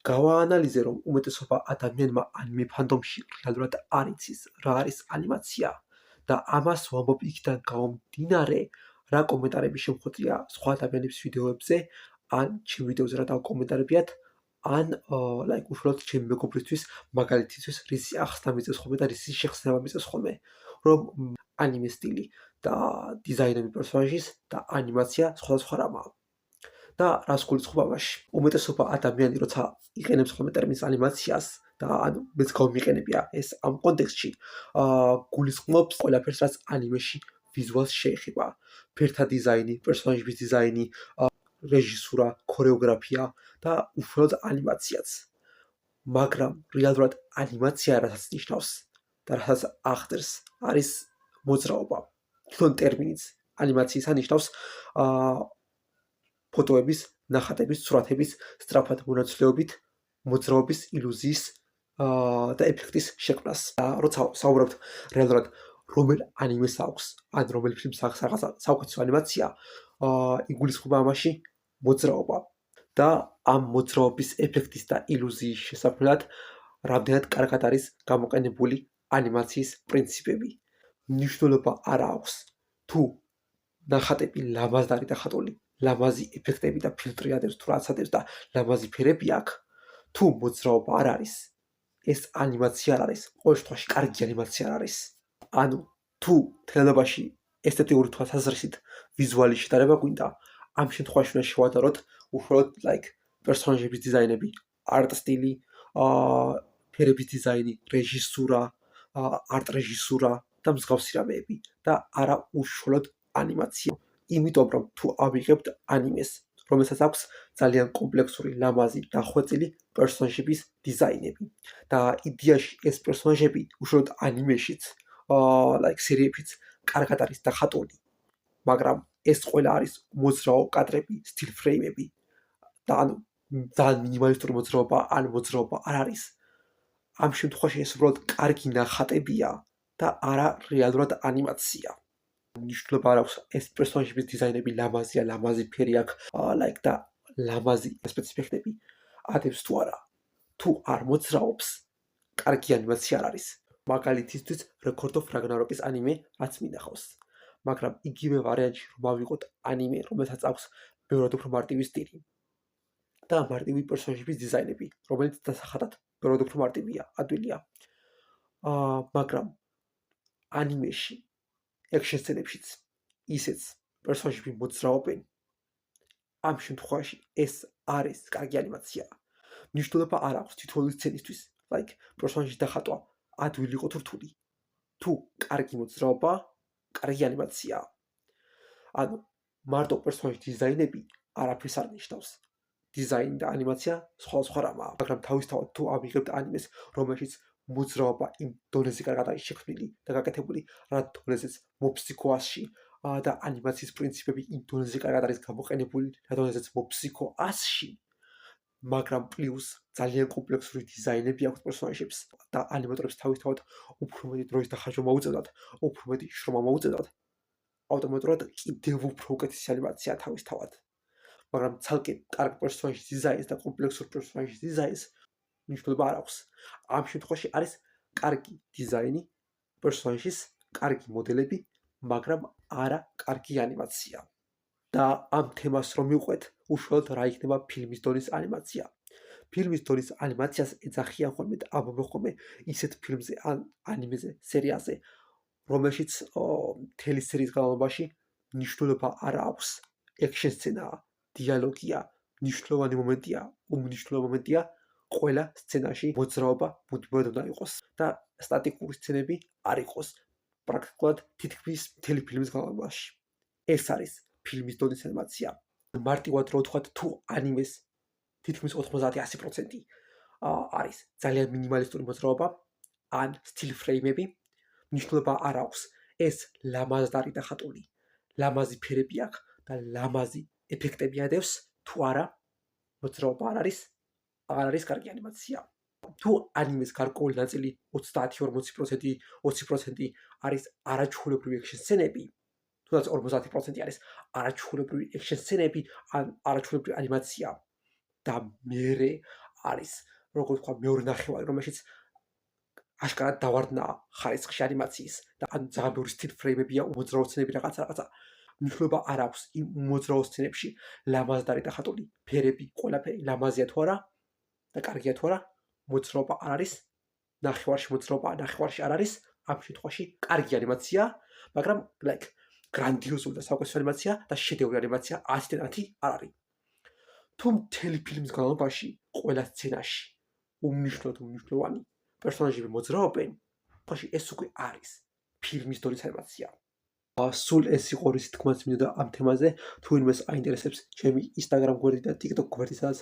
გავაანალიზე, რომ უმეტესობა ადამიანმა ანიმე ფანდომში რეალურად არ იცის, რა არის ანიმაცია და ამას ვამბობ იქიდან გამომდინარე, რა კომენტარები შემხვეწია სხვა ადამიანების ვიდეოებზე, ან ჩემ ვიდეოზე რა დავკომენტარებიათ, ან უშუალოდ ჩემი მეგობრისთვის მაგალითისთვის რისი ახსნა მიწევს ხოლმე და რისი შეხსნება მიწევს ხოლმე, რომ ანიმე სტილი და დიზაინები პერსონაჟის და ანიმაცია სხვადასხვა რამაა. და რას გულისხმობ ამაში? უმეტესობა ადამიანი როცა იყენებს ხოლმე ტერმინს ანიმაციას და ანუ მეც გამომიყენებია ეს ამ კონტექსტში, გულისხმობს ყველაფერს, რაც ანიმეში ვიზუალს შეეხება. ფერთა დიზაინი, პერსონაჟების დიზაინი, რეჟისურა, ქორეოგრაფია და უშუალოდ ანიმაციაც. მაგრამ რეალურად ანიმაცია რასაც ნიშნავს და რასაც ახდენს, არის მოძრაობა. თვითონ ტერმინიც ანიმაციისა ნიშნავს ფოტოების, ნახატების, სურათების სწრაფად მონაცვლეობით, მოძრაობის, iluzიის და ეფექტის შექმნას. როცა საუბრობთ რეალურად რომელ ანიმეს აქვს, ან რომელ ფილმს აქვს რაღაცა საუკეთესო ანიმაცია, იგულისხმება ამაში მოძრაობა და ამ მოძრაობის ეფექტის და iluzიის შესაქმნელად რამდენად კარგად არის გამოყენებული ანიმაციის პრინციპები. მნიშვნელობა არ აქვს თუ ნახატები ლამაზად დახატული, ლამაზი ეფექტები და ფილტრი ადევს თუ რაც ადევს და ლამაზი ფერები აქვს, თუ მოძრაობა არ არის, ეს ანიმაცია არ არის, ყოველ შემთხვევაში კარგი ანიმაცია არ არის. ანუ თუ თელობაში ესთეტიური თვალსაზრისით ვიზუალი შედარება გვინდა, ამ შემთხვევაში უნდა შევადაროთ უშუალოდ პერსონაჟების დიზაინები, არტ სტილი, ფერების დიზაინი, რეჟისურა, არტ რეჟისურა და მსგავსი რამეები და არა უშუალოდ ანიმაცია. იმიტომ რომ თუ ავიღებთ ანიმეს, რომელსაც აქვს ძალიან კომპლექსური, ლამაზი, დახვეწილი პერსონაჟების დიზაინები და იდეაში ეს პერსონაჟები უშუალოდ ანიმეშიც, სერიებშიც კარგად არის დახატული, მაგრამ ეს ყველა არის მოძრაო კადრები, სტილ ფრეიმები და ანუ ძალიან მინიმალისტური მოძრაობა ან მოძრაობა არ არის. ამ შემთხვევაში ეს უბრალოდ კარგი ნახატებია და არა რეალურად ანიმაცია. მნიშვნელობა არ აქვს ეს პერსონაჟების დიზაინები ლამაზია, ლამაზი ფერი აქვს და ლამაზი სპეციფიკები ადევს თუ არა. თუ არ მოძრაობს, კარგი ანიმაცია არ არის. მაგალითისთვის Record of Ragnarok-ის ანიმე რაც მინახავს. მაგრამ იგივე ვარიანტში რომ ავიღოთ ანიმე, რომელსაც აქვს ბევრად უფრო მარტივი სტილი და მარტივი პერსონაჟების დიზაინები, რომელიც დასახატად ბევრად უფრო მარტივია, ადვილია. მაგრამ ანიმეში ექშენ სცენებშიც ისეც პერსონაჟები მოძრაობენ, ამ შემთხვევაში ეს არის კარგი ანიმაცია. მნიშვნელობა არ აქვს თითოეული სცენისთვის, პერსონაჟის დახატვა ადვილი იყო თუ რთული. თუ კარგი მოძრაობა, კარგი ანიმაცია. ანუ მარტო პერსონაჟის დიზაინები არაფერს არ ნიშნავს. დიზაინი და ანიმაცია სხვადასხვა რამაა, მაგრამ თავისთავად თუ ავიღებთ ანიმეს, რომელშიც მოძრაობა იმ დონეზე კარგად არის შექმნილი და გაკეთებული, რა დონეზეც მოფსიქო 100-ში და ანიმაციის პრინციპები იმ დონეზე კარგად არის გამოყენებული, რა დონეზეც მოფსიქო 100-ში, მაგრამ პლუს ძალიან კომპლექსური დიზაინები აქვს პერსონაჟებს და ანიმატორებს თავისთავად უფრო მეტი დროის დახარჯვა მოუწევდათ, უფრო მეტი შრომა მოუწევდათ, ავტომატურად კიდევ უფრო უკეთესი ანიმაცია თავისთავად. მაგრამ ცალკე კარგ პერსონაჟის დიზაინს და კომპლექსურ პერსონაჟის დიზაინს მნიშვნელობა არ აქვს. ამ შემთხვევაში არის კარგი დიზაინი, პერსონაჟის კარგი მოდელები, მაგრამ არა კარგი ანიმაცია. და ამ თემას რომ მივყვეთ, უშუალოდ რა იქნება ფილმის დონის ანიმაცია. ფილმის დონის ანიმაციას ეძახიან ხოლმე და ამბობენ ხოლმე ისეთ ფილმზე ან ანიმეზე, სერიალზე, რომელშიც მთელი სერიის განმავლობაში მნიშვნელობა არ აქვს. ექშენ სცენაა, დიალოგია, მნიშვნელოვანი მომენტია, უმნიშვნელოვანი მომენტია, ყველა სცენაში მოძრაობა მუდმივად უნდა იყოს და სტატიკური სცენები არ იყოს პრაქტიკულად თითქმის მთელი ფილმის განმავლობაში. ეს არის ფილმის დონის ანიმაცია. მარტივად რო ვთქვათ, თუ ანიმეს თითქმის 90-100% არის ძალიან მინიმალისტური მოძრაობა ან სტილ ფრეიმები, მნიშვნელობა არ აქვს ეს ლამაზად არის დახატული, ლამაზი ფერები აქვს და ლამაზი ეფექტები ადევს, თუ არა მოძრაობა არ არის კარგი ანიმაცია. თუ ანიმეს გარკვეული ნაწილი 30-40%, 20% არის არაჩვეულებრივი ექშენ სცენები, თუნდაც 50% არის არაჩვეულებრივი ექშენ სცენები ან არაჩვეულებრივი ანიმაცია და მერე არის როგორ ვთქვა მეორე ნახევარი, რომელშიც აშკარად დავარდნა ხარისხში ანიმაციის და ან ძალიან ბევრი სტილ ფრეიმებია, უმოძრაო სცენები რაღაცა. მნიშვნელობა არ აქვს იმ უმოძრაო სცენებში ლამაზდარი და ხატული ფერები, ყველაფერი ლამაზია თუ არა და კარგია თუ არა, მოძრაობა არ არის, ნახევარში მოძრაობაა, ნახევარში არ არის, ამ შემთხვევაში კარგი ანიმაცია, მაგრამ like გრანდიოზული და საუკეთესო ანიმაცია და შედევრი ანიმაცია 10-დან 10 არ არის. თუ მთელი ფილმის განმავლობაში ყველა სცენაში უმნიშვნელოვანი პერსონაჟები მოძრაობენ, ხოში ეს უკვე არის ფილმის დონის ანიმაცია. სულ ეს იყო რისი თქმაც მინდოდა ამ თემაზე. თუ ვინმეს აინტერესებს ჩემი Instagram გვერდი და TikTok გვერდი, სადაც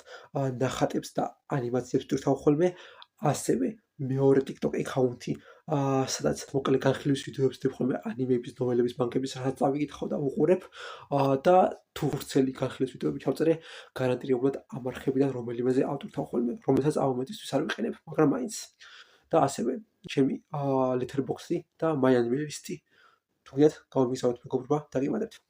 ნახატებს და ანიმაციებს ვტვირთავ ხოლმე, ასევე მეორე TikTok აკაუნთი, სადაც მოკლე განხილვის ვიდეოებს ვდებ ხოლმე ანიმეების, ნოველების, მანგების, რასაც წავიკითხავ და ვუყურებ და თუ ვრცელი განხილვის ვიდეოები ჩავწერე, გარანტირებულად ამ არხებიდან რომელიმეზე ავტვირთავ ხოლმე, რომელსაც ამ მომენტისთვის არ ვიყენებ, მაგრამ მაინც. და ასევე ჩემი Letterboxd და My Anime List. თუ გიათ, გამომიგზავნოთ მეგობრებმა, დაგიმატებთ.